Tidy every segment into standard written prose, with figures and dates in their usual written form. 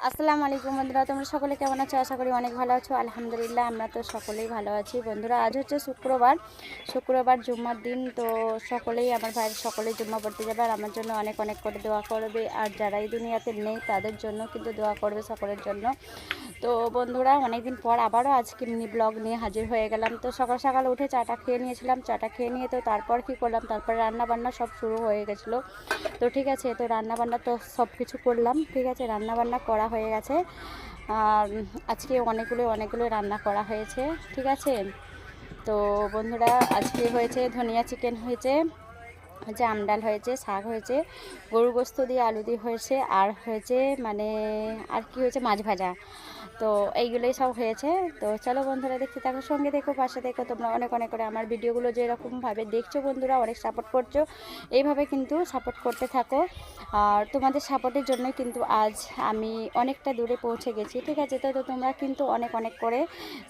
আসসালামু আলাইকুম বন্ধুরা, তোমরা সকলে কেমন আছো? আশা করি অনেক ভালো আছো। আলহামদুলিল্লাহ, আমরা তো সকলেই ভালো আছি। বন্ধুরা, আজ হচ্ছে শুক্রবার জুম্মার দিন। তো সকলেই, আমার ভাইয়ের সকলেই জুম্মা পড়তে যাবে, আর আমার জন্য অনেক অনেক করে দোয়া করবে। আর যারা এই দুনিয়াতে নেই তাদের জন্য কিন্তু দোয়া করবে, সকলের জন্য। তো বন্ধুরা, অনেকদিন পর আবারও আজকে মিনি ব্লগ নিয়ে হাজির হয়ে গেলাম। তো সকাল সকাল উঠে চাটা খেয়ে নিয়েছিলাম। চাটা খেয়ে নিয়ে তো তারপর কী করলাম, তারপর রান্না বান্না সব শুরু হয়ে গেছিলো। তো ঠিক আছে, তো রান্নাবান্না তো সব কিছু করলাম। ঠিক আছে, রান্নাবান্না করা হয়ে গেছে। আর আজকে অনেকগুলো রান্না করা হয়েছে। ঠিক আছে, তো বন্ধুরা, আজকে হয়েছে ধনিয়া চিকেন, হয়েছে আমডাল, হয়েছে শাক, হয়েছে গরু গোস্ত দিয়ে আলু দিয়ে হয়েছে, আর হয়েছে আর কি হয়েছে, মাছ ভাজা। তো এইগুলোই সব হয়েছে। তো চলো বন্ধুরা, দেখতে থাকো, সঙ্গে দেখো, পাশে দেখো। তোমরা অনেক অনেক করে আমার ভিডিওগুলো যেরকমভাবে দেখছো বন্ধুরা, অনেক সাপোর্ট করছো, এইভাবে কিন্তু সাপোর্ট করতে থাকো। আর তোমাদের সাপোর্টের জন্য কিন্তু আজ আমি অনেকটা দূরে পৌঁছে গেছি। ঠিক আছে, তো তোমরা কিন্তু অনেক অনেক করে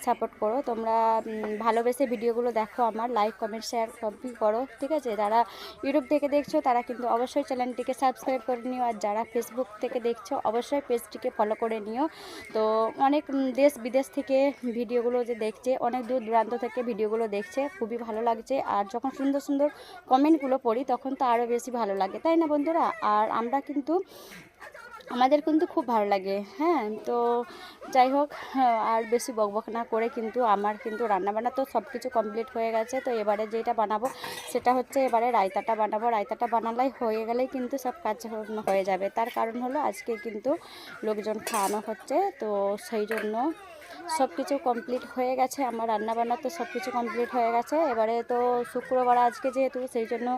সাপোর্ট করো। তোমরা ভালোবেসে ভিডিওগুলো দেখো, আমার লাইক কমেন্ট শেয়ার সবই করো। ঠিক আছে, যারা ইউটিউব থেকে দেখছো তারা কিন্তু অবশ্যই চ্যানেলটিকে সাবস্ক্রাইব করে নিও, আর যারা ফেসবুক থেকে দেখছো অবশ্যই পেজটিকে ফলো করে নিও। তো অনেক দেশ বিদেশ থেকে ভিডিওগুলো যে দেখছে, অনেক দূর দূরান্ত থেকে ভিডিওগুলো দেখছে, খুবই ভালো লাগছে। আর যখন সুন্দর সুন্দর কমেন্টগুলো পড়ি তখন তো আরও বেশি ভালো লাগে, তাই না বন্ধুরা? আর আমাদের কিন্তু খুব ভালো লাগে। হ্যাঁ, তো যাই হোক, আর বেশি বকবক না করে কিন্তু আমার কিন্তু রান্নাবান্না তো সব কিছু কমপ্লিট হয়ে গেছে। তো এবারে যেটা বানাবো সেটা হচ্ছে, এবারে রায়তাটা বানাবো। রায়তাটা বানালেই হয়ে গেলেই কিন্তু সব কাজ হয়ে যাবে। তার কারণ হলো আজকে কিন্তু লোকজন খাওয়ানো হচ্ছে, তো সেই জন্য সব কিছু কমপ্লিট হয়ে গেছে। আমার রান্নাবান্না তো সব কিছু কমপ্লিট হয়ে গেছে। এবারে তো শুক্রবার আজকে যেহেতু, সেই জন্য